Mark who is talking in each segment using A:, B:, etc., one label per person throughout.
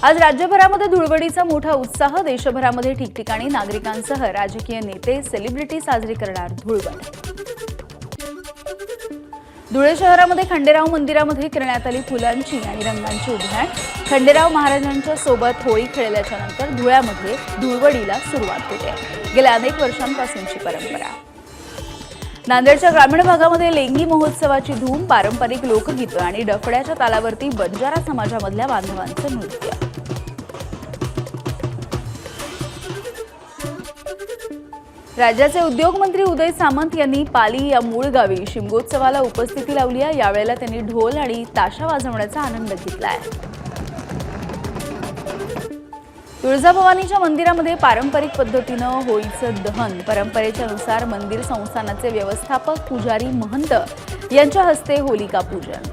A: आज राज्यभरामध्ये धुळवडीचा मोठा उत्साह। देशभरामध्ये ठिकठिकाणी नागरिकांसह राजकीय नेते सेलिब्रिटी साजरी करणार धुळवड। धुळे शहरामध्ये खंडेराव मंदिरामध्ये करण्यात आली फुलांची आणि रंगांची उधळण। खंडेराव महाराजांच्या सोबत होळी खेळल्याच्या नंतर धुळ्यामध्ये धुळवडीला सुरुवात होते। गेल्या अनेक वर्षांपासूनची परंपरा। नांदेडच्या ग्रामीण भागामध्ये लेंगी महोत्सवाची धूम। पारंपरिक लोकगीतं आणि डफड्याच्या तालावरती बंजारा समाजामधल्या बांधवांचं नृत्य। राज्याचे उद्योग मंत्री उदय सामंत यांनी पाली या मूळ गावी शिमगोत्सवाला उपस्थिती लावली आहे। यावेळेला त्यांनी ढोल आणि ताशा वाजवण्याचा आनंद घेतलाय। तुळजाभवानीच्या मंदिरामध्ये पारंपरिक पद्धतीनं होळीचं दहन। परंपरेच्या नुसार मंदिर संस्थानाचे व्यवस्थापक पुजारी महंत यांच्या हस्ते होलिका पूजन।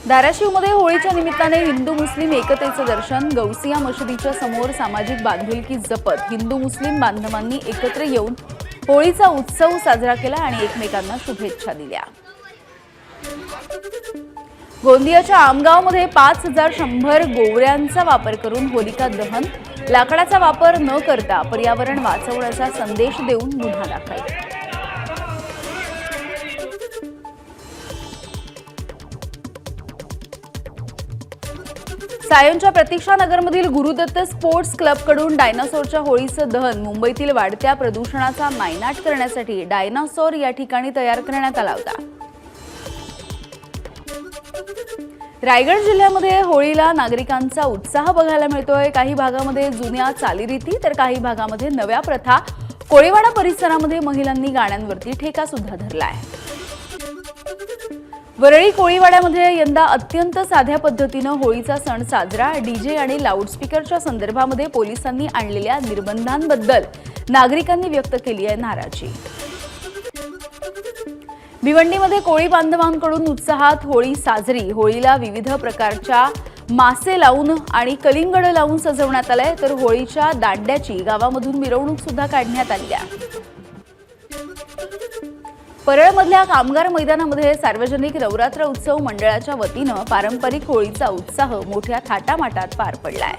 A: धाराशिवमध्ये होळीच्या निमित्ताने हिंदू मुस्लिम एकतेचं दर्शन। गौसिया मशिदीच्या समोर सामाजिक बांधिलकी जपत हिंदू मुस्लिम बांधवांनी एकत्र येऊन होळीचा उत्सव साजरा केला आणि एकमेकांना शुभेच्छा दिल्या। गोंदियाच्या आमगावमध्ये 5100 गोवऱ्यांचा वापर करून होलिका दहन। लाकडाचा वापर न करता पर्यावरण वाचवण्याचा संदेश देऊन गुन्हा दाखल। सायनच्या प्रतीक्षानगरमधील गुरुदत्त स्पोर्ट्स क्लबकडून डायनासोरच्या होळीचं दहन। मुंबईतील वाढत्या प्रदूषणाचा नायनाट करण्यासाठी डायनासोर या ठिकाणी तयार करण्यात आला होता। रायगड जिल्ह्यामध्ये होळीला नागरिकांचा उत्साह बघायला मिळतोय। काही भागामध्ये जुन्या चालीरीती तर काही भागामध्ये नव्या प्रथा। कोळीवाडा परिसरामध्ये महिलांनी गाण्यांवरती ठेका सुद्धा धरलाय। वरळी कोळीवाड्यामध्ये यंदा अत्यंत साध्या पद्धतीनं होळीचा सण साजरा। डीजे आणि लाऊडस्पीकरच्या संदर्भामध्ये पोलिसांनी आणलेल्या निर्बंधांबद्दल नागरिकांनी व्यक्त केली आहे नाराजी। भिवंडीमध्ये कोळी बांधवांकडून उत्साहात होळी साजरी। होळीला विविध प्रकारच्या मासे लावून आणि कलिंगड लावून सजवण्यात आलंय, तर होळीच्या दांड्याची गावामधून मिरवणूक सुद्धा काढण्यात आली आहे। परळमधल्या कामगार मैदानामध्ये सार्वजनिक नवरात्र उत्सव मंडळाच्या वतीनं पारंपरिक होळीचा उत्साह मोठ्या थाटामाटात पार पडलाय।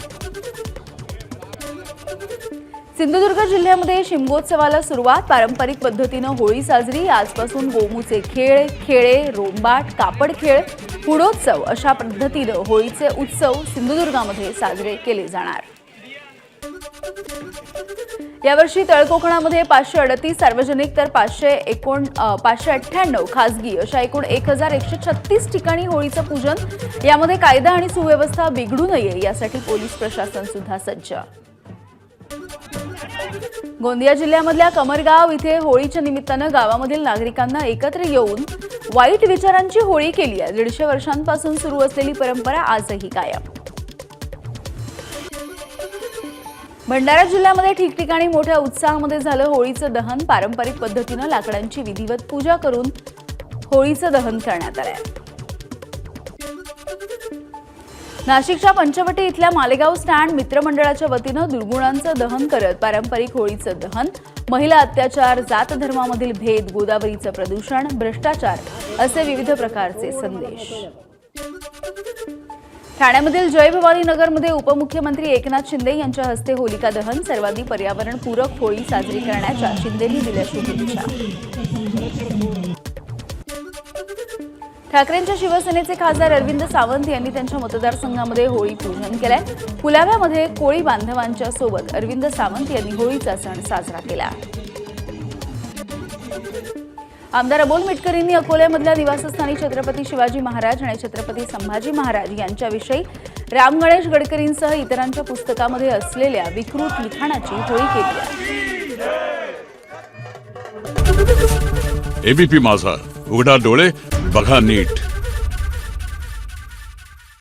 A: सिंधुदुर्ग जिल्ह्यामध्ये शिमगोत्सवाला सुरुवात। पारंपरिक पद्धतीनं होळी साजरी। आजपासून गोमूचे खेळ, खेळे, रोंबाट, कापड खेळ, पुडोत्सव अशा पद्धतीनं होळीचे उत्सव सिंधुदुर्गामध्ये साजरे केले जाणार। यावर्षी तळकोकणामध्ये 538 सार्वजनिक तर 598 खासगी अशा एकूण 1136 ठिकाणी होळीचं पूजन। यामध्ये कायदा आणि सुव्यवस्था बिघडू नये यासाठी पोलीस प्रशासन सुद्धा सज्ज। गोंदिया जिल्ह्यामधल्या कमरगाव इथे होळीच्या निमित्तानं गावामधील नागरिकांना एकत्र येऊन वाईट विचारांची होळी केली आहे। 150 वर्षांपासून सुरू असलेली परंपरा आजही कायम। भंडारा जिल्ह्यामध्ये ठिकठिकाणी मोठ्या उत्साहामध्ये झालं होळीचं दहन। पारंपरिक पद्धतीनं लाकडांची विधिवत पूजा करून होळीचं दहन करण्यात आलंय। नाशिकच्या पंचवटी इथल्या मालेगाव स्टँड मित्रमंडळाच्या वतीनं दुर्गुणांचं दहन करत पारंपरिक होळीचं दहन। महिला अत्याचार, जात धर्मामधील भेद, गोदावरीचं प्रदूषण, भ्रष्टाचार असे विविध प्रकारचे संदेश। ठाण्यामधील जय भवानी नगरमध्ये उपमुख्यमंत्री एकनाथ शिंदे यांच्या हस्ते होलिका दहन। सर्वांनी पर्यावरणपूरक होळी साजरी करण्याच्या शिंदेंनी दिल्या शुभेच्छा। ठाकरेंच्या शिवसेनेचे खासदार अरविंद सावंत यांनी त्यांच्या मतदारसंघामध्ये होळी पूजन केलंय। पुलाव्यामध्ये कोळी बांधवांच्या सोबत अरविंद सावंत यांनी होळीचा सण साजरा केला। आमदार अबोल मिटकरींनी अकोल्यामधल्या निवासस्थानी छत्रपती शिवाजी महाराज आणि छत्रपती संभाजी महाराज यांच्याविषयी राम गणेश गडकरींसह इतरांच्या पुस्तकामध्ये असलेल्या विकृत लिखाणाची होळी केली आहे।
B: एबीपी माझा, उघडा डोळे बघा नीट।